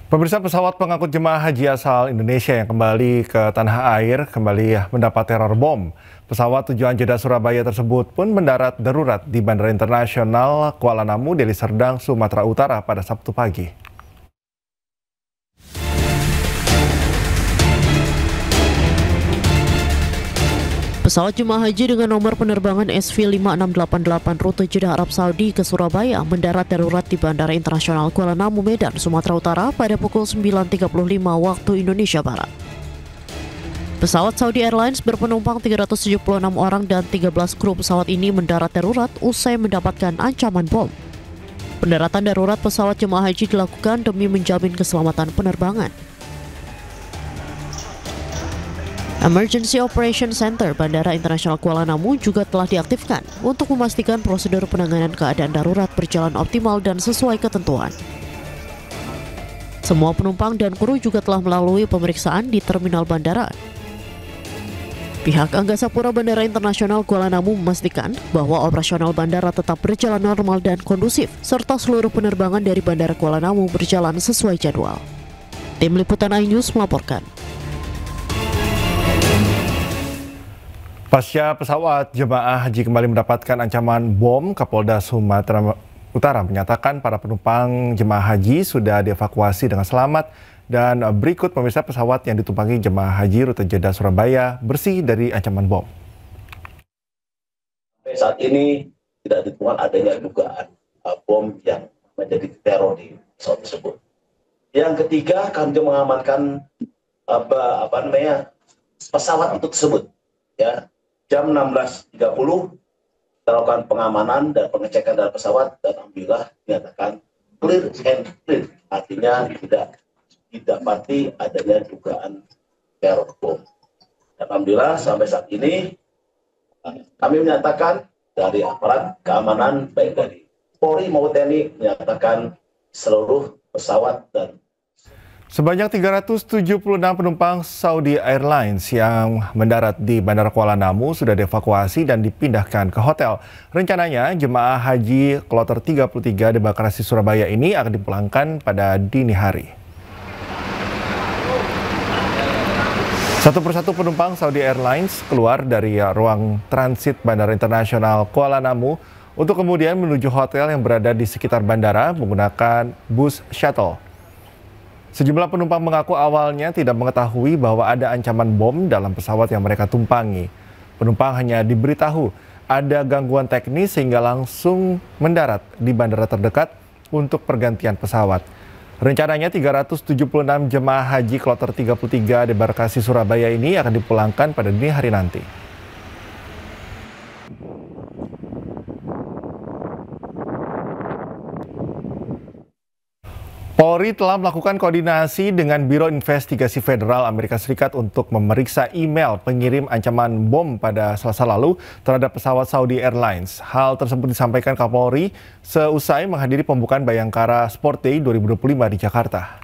Pemirsa, pesawat pengangkut jemaah haji asal Indonesia yang kembali ke tanah air kembali mendapat teror bom. Pesawat tujuan Jeddah Surabaya tersebut pun mendarat darurat di Bandara Internasional Kuala Namu, Deli Serdang, Sumatera Utara pada Sabtu pagi. Pesawat jemaah haji dengan nomor penerbangan SV5688 rute Jeddah Arab Saudi ke Surabaya mendarat darurat di Bandara Internasional Kuala Namu, Medan, Sumatera Utara pada pukul 9.35 waktu Indonesia Barat. Pesawat Saudi Airlines berpenumpang 376 orang dan 13 kru pesawat ini mendarat darurat usai mendapatkan ancaman bom. Pendaratan darurat pesawat jemaah haji dilakukan demi menjamin keselamatan penerbangan. Emergency Operation Center Bandara Internasional Kuala Namu juga telah diaktifkan untuk memastikan prosedur penanganan keadaan darurat berjalan optimal dan sesuai ketentuan. Semua penumpang dan kru juga telah melalui pemeriksaan di terminal bandara. Pihak Angkasa Pura Bandara Internasional Kuala Namu memastikan bahwa operasional bandara tetap berjalan normal dan kondusif, serta seluruh penerbangan dari Bandara Kuala Namu berjalan sesuai jadwal. Tim Liputan iNews melaporkan. Pasca pesawat jemaah haji kembali mendapatkan ancaman bom, Kapolda Sumatera Utara menyatakan para penumpang jemaah haji sudah dievakuasi dengan selamat dan berikut pemirsa pesawat yang ditumpangi jemaah haji rute Jeddah Surabaya bersih dari ancaman bom. Sampai saat ini tidak ditemukan adanya dugaan bom yang menjadi teror di pesawat tersebut. Yang ketiga, kami mengamankan pesawat itu tersebut, ya. Jam 16.30 kita lakukan pengamanan dan pengecekan dalam pesawat dan alhamdulillah dinyatakan clear and clear, artinya tidak didapati adanya dugaan teror bom. Dan alhamdulillah sampai saat ini kami menyatakan dari aparat keamanan baik dari Polri maupun TNI menyatakan seluruh pesawat dan Sebanyak 376 penumpang Saudi Airlines yang mendarat di Bandara Kuala Namu sudah dievakuasi dan dipindahkan ke hotel. Rencananya jemaah haji kloter 33 di Bakaheni Surabaya ini akan dipulangkan pada dini hari. Satu persatu penumpang Saudi Airlines keluar dari ruang transit Bandara Internasional Kuala Namu untuk kemudian menuju hotel yang berada di sekitar bandara menggunakan bus shuttle. Sejumlah penumpang mengaku awalnya tidak mengetahui bahwa ada ancaman bom dalam pesawat yang mereka tumpangi. Penumpang hanya diberitahu ada gangguan teknis sehingga langsung mendarat di bandara terdekat untuk pergantian pesawat. Rencananya 376 jemaah haji kloter 33 di Bakaheni Surabaya ini akan dipulangkan pada dini hari nanti. Polri telah melakukan koordinasi dengan Biro Investigasi Federal Amerika Serikat untuk memeriksa email pengirim ancaman bom pada Selasa lalu terhadap pesawat Saudi Airlines. Hal tersebut disampaikan Kapolri seusai menghadiri pembukaan Bayangkara Sport Day 2025 di Jakarta.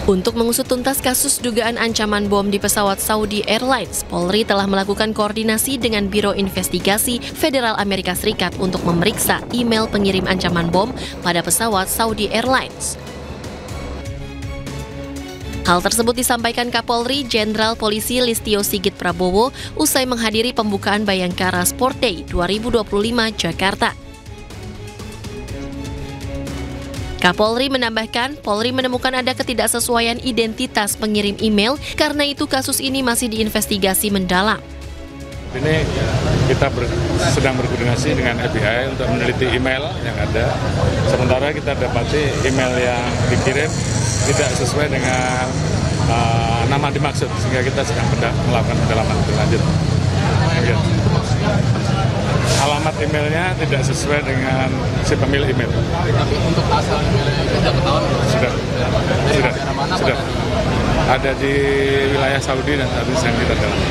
Untuk mengusut tuntas kasus dugaan ancaman bom di pesawat Saudi Airlines, Polri telah melakukan koordinasi dengan Biro Investigasi Federal Amerika Serikat untuk memeriksa email pengirim ancaman bom pada pesawat Saudi Airlines. Hal tersebut disampaikan Kapolri Jenderal Polisi Listio Sigit Prabowo usai menghadiri pembukaan Bayangkara Sport Day 2025 Jakarta. Kapolri menambahkan, Polri menemukan ada ketidaksesuaian identitas pengirim email, karena itu kasus ini masih diinvestigasi mendalam. Ini kita sedang berkoordinasi dengan FBI untuk meneliti email yang ada. Sementara kita dapati email yang dikirim tidak sesuai dengan nama dimaksud, sehingga kita sedang melakukan pendalaman lebih lanjut. Alamat emailnya tidak sesuai dengan si pemilik email. Tapi untuk asal emailnya tidak ketahuan? Sudah. Ada di wilayah Saudi dan saat ini sedang kita dalami.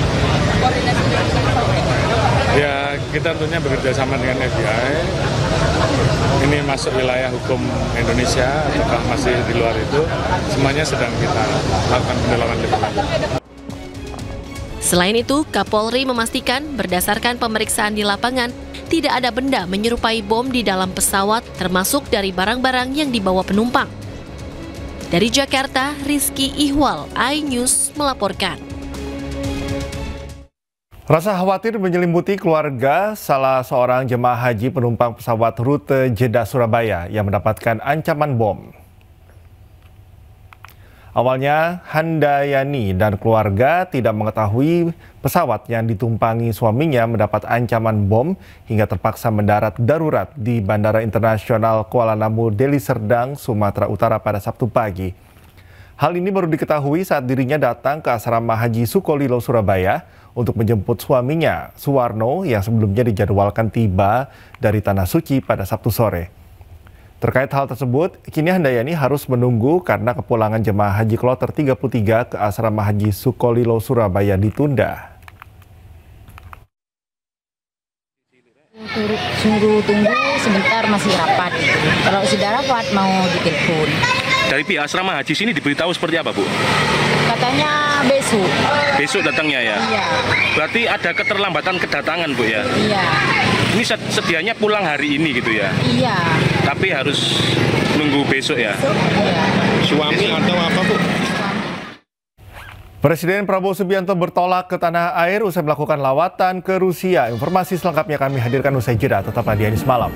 Ya, kita tentunya bekerja sama dengan FBI. Ini masuk wilayah hukum Indonesia atau masih di luar itu, semuanya sedang kita lakukan pendalaman lebih lanjut. Selain itu, Kapolri memastikan berdasarkan pemeriksaan di lapangan, tidak ada benda menyerupai bom di dalam pesawat, termasuk dari barang-barang yang dibawa penumpang. Dari Jakarta, Rizky Ihwal, iNews melaporkan. Rasa khawatir menyelimuti keluarga salah seorang jemaah haji penumpang pesawat rute Jeddah Surabaya yang mendapatkan ancaman bom. Awalnya, Handayani dan keluarga tidak mengetahui pesawat yang ditumpangi suaminya mendapat ancaman bom hingga terpaksa mendarat darurat di Bandara Internasional Kuala Namu, Deli Serdang, Sumatera Utara pada Sabtu pagi. Hal ini baru diketahui saat dirinya datang ke asrama Haji Sukolilo, Surabaya untuk menjemput suaminya, Suwarno, yang sebelumnya dijadwalkan tiba dari Tanah Suci pada Sabtu sore. Terkait hal tersebut, kini Handayani harus menunggu karena kepulangan jemaah haji kloter 33 ke asrama Haji Sukolilo, Surabaya ditunda. Suruh tunggu sebentar, masih rapat. Kalau sudah rapat mau ditelepon. Dari pihak asrama haji sini diberitahu seperti apa, Bu? Katanya besok. Besok datangnya ya? Iya. Berarti ada keterlambatan kedatangan, Bu ya? Iya. Ini sedianya pulang hari ini gitu ya? Iya. Tapi harus nunggu besok ya? Iya. Suami atau apa, Bu? Presiden Prabowo Subianto bertolak ke tanah air usai melakukan lawatan ke Rusia. Informasi selengkapnya kami hadirkan usai jeda. Tetaplah di Anies Malam.